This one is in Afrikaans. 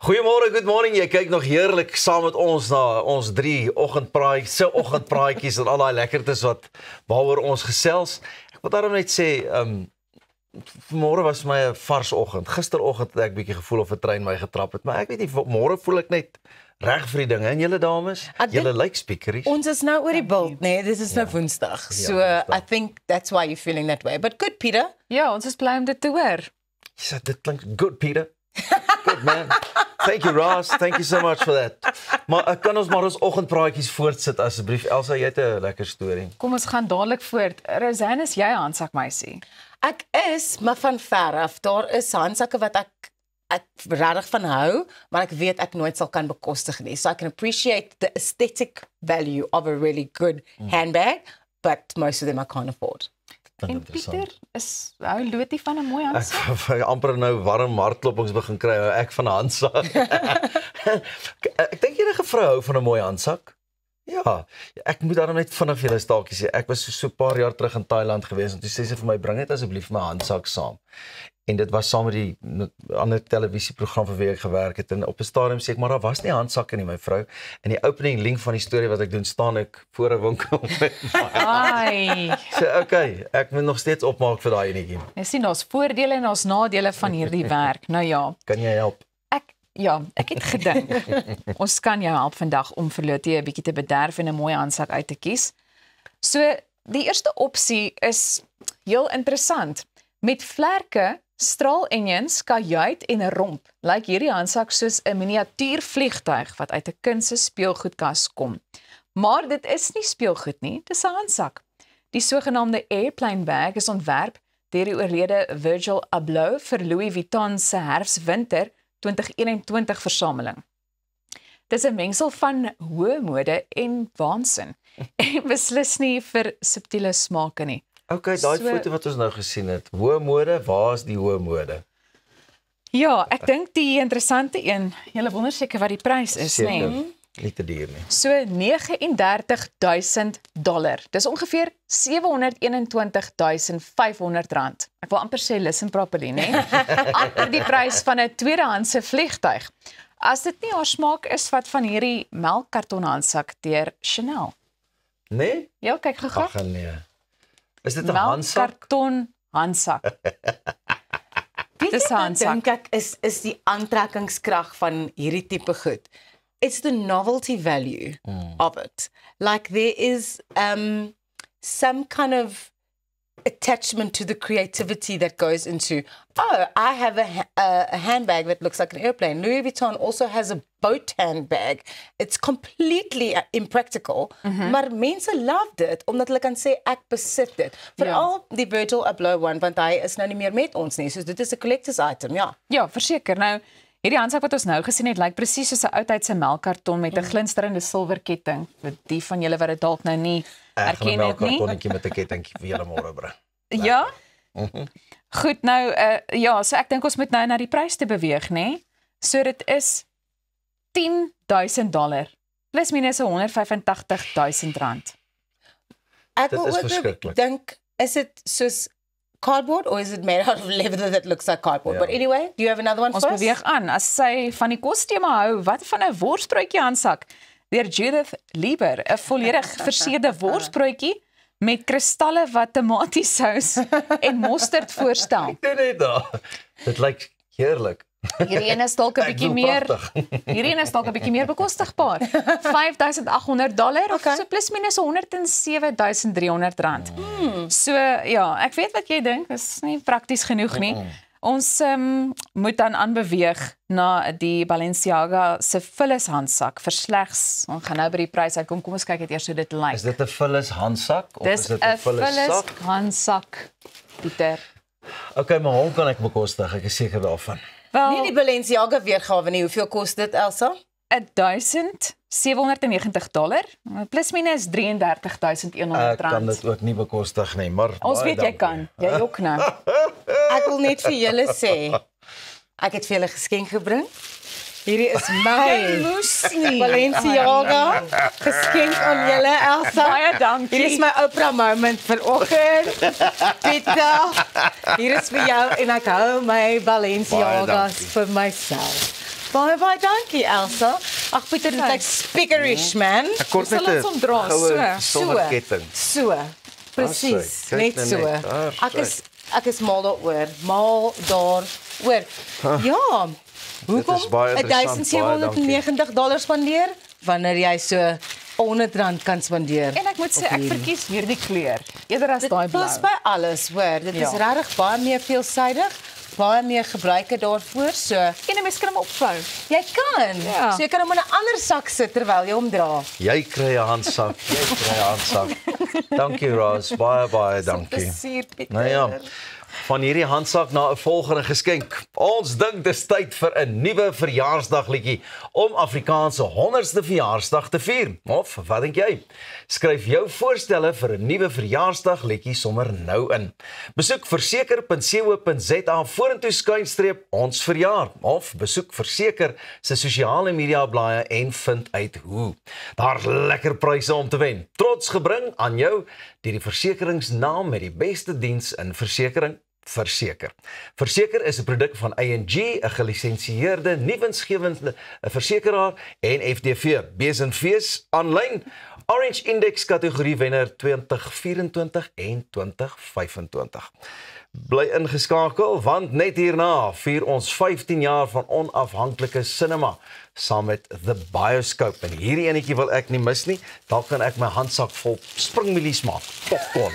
Goeiemôre, good morning. Jy kyk nog heerlik saam met ons na ons 3 oggendpraatjies en al daai lekkertes waaroor ons gesels. Ek wil daarom net sê, vanmôre was my 'n vars oggend. Gisteroggend het ek bietjie gevoel of 'n trein my getrap het, maar ek weet nie, môre voel ek net reg vir die dinge. En julle dames, julle lyk speakeries. Ons is nou oor die bult, nee, dis is nou Woensdag. So I think that's why you're feeling that way. But good, Peter. Ja, ons is bly om dit te hoor. Jy sê dit klink good, Peter. Good man. Thank you, Ross. Thank you so much for that. Maar kan ons maar ons oggendpraatjies voortsit asseblief. Elsa, jy het 'n lekker storie. Kom ons gaan dadelik voort. Rosanne, is jy 'n handsakmeisie? Ek is, maar van ver af. Daar is handsakke wat ek regtig van hou, maar ek weet ek nooit sal kan bekostig nie. So I can appreciate the aesthetic value of a really good handbag, but most of them I can't afford. En Pieter, hou Lotie van 'n mooi handsak? Ek amper nou warm hartklopings begin kry, ek van 'n handsak. Ek dink enige vrou hou van 'n mooi handsak. Ja, ek moet daarom net vinnig vir julle staaltjies sê. Ek was so 'n paar jaar terug in Thailand gewees en toe sê sy vir my, bring net asseblief my handsak saam. En dit was saam met die ander televisieprogram vir wie ek gewerk het. En op 'n stadium sê ek, maar daar was nie handsakke nie, my vrou. In die opening link van die storie wat ek doen, staan ek voor 'n winkel met Ai. So okay, ek moet nog steeds opmaak vir daai enetjie. Jy sien, daar's voordele en daar's nadele van hierdie werk. Nou ja. Kan jy help? Ek het gedink, ons kan jou help vandag om vir Lotie 'n bietjie te bederf en 'n mooi handsak uit te kies. So, die eerste opsie is heel interessant. Met vlerke, straal-enjins, kajuit en 'n romp, lyk hierdie handsak soos 'n miniatuurvliegtuig wat uit 'n kind se speelgoedkas kom. Maar dit is nie speelgoed nie, dis 'n handsak. Die sogenaamde airplane bag is ontwerp deur die oorlede Virgil Abloh vir Louis Vuitton se herfs-winter 2021 versameling. Dis 'n mengsel van hoë mode en waansin en beslis nie vir subtiele smake nie. Okay, daai foto wat ons nou gesien het. Hoë mode, waar is die hoë mode? Ja, ek dink die interessante een, julle wonder seker wat die prys is, nê? Nie te duur nie. So $39,000. Dis ongeveer $721,500. Ek wil amper sê listen properly, nê? Amper die prys van 'n tweedehandse vliegtuig. As dit nie haar smaak is wat van hierdie melkkarton handsak deur Chanel. Nee? Ja, kyk gou-gou. Ag nee. Is dit 'n handsak? Melkkarton handsak. Dis 'n handsak. Dink ek is die aantrekkingskrag van hierdie tipe goed. It's the novelty value of it. Like there is some kind of attachment to the creativity that goes into, oh, I have a handbag that looks like an airplane. Louis Vuitton also has a boat handbag. It's completely impractical, maar mense love dit, omdat hulle kan sê, ek besit dit. Veral die Virgil Abloh one, want hy is nou nie meer met ons nie, so dit is 'n collector's item, ja. Ja, verseker. Nou, hierdie handsak wat ons nou gesien het, lyk presies soos 'n oudtydse melkkarton met 'n glinsterende silwer ketting. Vir die van julle wat dit dalk nou nie herken het nie. 'n melkkartonnetjie met 'n kettingkie vir julle môre bring. Ja? Goed, nou ja, so ek dink ons moet nou na die prys te beweeg, nê? So dit is $10,000 plus minus R185,000. Ek wil ook dink, is dit soos cardboard or is it made out of leather that looks like cardboard? But anyway, do you have another one for us? Ons beweeg aan. As sy van die kostema hou, wat van 'n worsbroodjie handsak deur Judith Lieber, 'n volledig versierde worsbroodjie met kristalle wat tomatiesous en mosterd voorstel. Ek dink net daar. Dit lyk heerlik. Hierdie een is dalk 'n bietjie meer. Hierdie een is dalk 'n bietjie meer bekostigbaar. $5,800 of so plus minus R107,300. So ja, ek weet wat jy dink, is nie prakties genoeg nie. Ons moet dan aanbeweeg na die Balenciaga se Phyllis handsak vir slegs. Ons gaan nou by die prys uitkom. Kom ons kyk net eers hoe dit lyk. Is dit 'n Phyllis handsak of is dit 'n Dis 'n Phyllis sak? handsak, Pieter. Okay, maar hom kan ek bekostig, ek is seker daarvan. Wel, nie die Balenciaga weergawe nie. Hoeveel kos dit, Elsa? $1,790 plus minus R33,100. Ek kan dit ook nie bekostig nie, maar ons weet jy kan. Jy ook nou. Ek wil net vir julle sê, ek het vir julle geskenk gebring. Hierdie is my Balenciaga geskenk aan julle, Elsa. Baie dankie. Hier is my Oprah moment vanoggend. Pieter, hier is vir jou en ek hou my Balenciagas vir myself. Baie dankie, Elsa. Ag Pieter, dit lyk speakerish, man. Ek kort Sal net ons hom dra, goue so. sonderketting. So. Presies, Kyk net nou so. net, Ek is mal daaroor. Mal daaroor. Ja. Hoekom is baie interessant, baie $1,790 spandeer wanneer jy so R100 kan spandeer? En ek moet sê ek verkies hierdie kleur eerder as daai blou. Pas by alles, hoor. Dit is Ja. regtig baie meer veelsidig, baie meer gebruike daarvoor, so En 'n mens kan hom opvou. jy kan. Ja. So jy kan hom in 'n ander sak sit terwyl jy hom dra. Jy kry 'n handsak, Dankie Ross, baie dankie. Plesier, Pieter. Nou ja, van hierdie handsak na 'n volgende geskenk. Ons dink dis tyd vir 'n nuwe verjaarsdagliedjie om Afrikaans se 100ste verjaarsdag te vier. Of wat dink jy? Skryf jou voorstelle vir 'n nuwe verjaarsdagliedjie sommer nou in. Besoek verseker.co.za /ons verjaar of besoek Verseker se sosiale media blaaie en vind uit hoe. Daar's lekker pryse om te wen. Trots gebring aan jou deur die versekeringsnaam met die beste diens in versekering. Verseker. Verseker is 'n produk van ING, 'n gelisensieerde, nie winsgewende versekeraar en FDV. Besenfees aanlyn. Orange Index kategorie wenner 2024 en 2025. Bly ingeskakel want net hierna vier ons 15 jaar van onafhanklike cinema saam met The Bioscope. En hierdie enetjie wil ek nie mis nie. Dalk kan ek my handsak vol springmielies maak. Popcorn.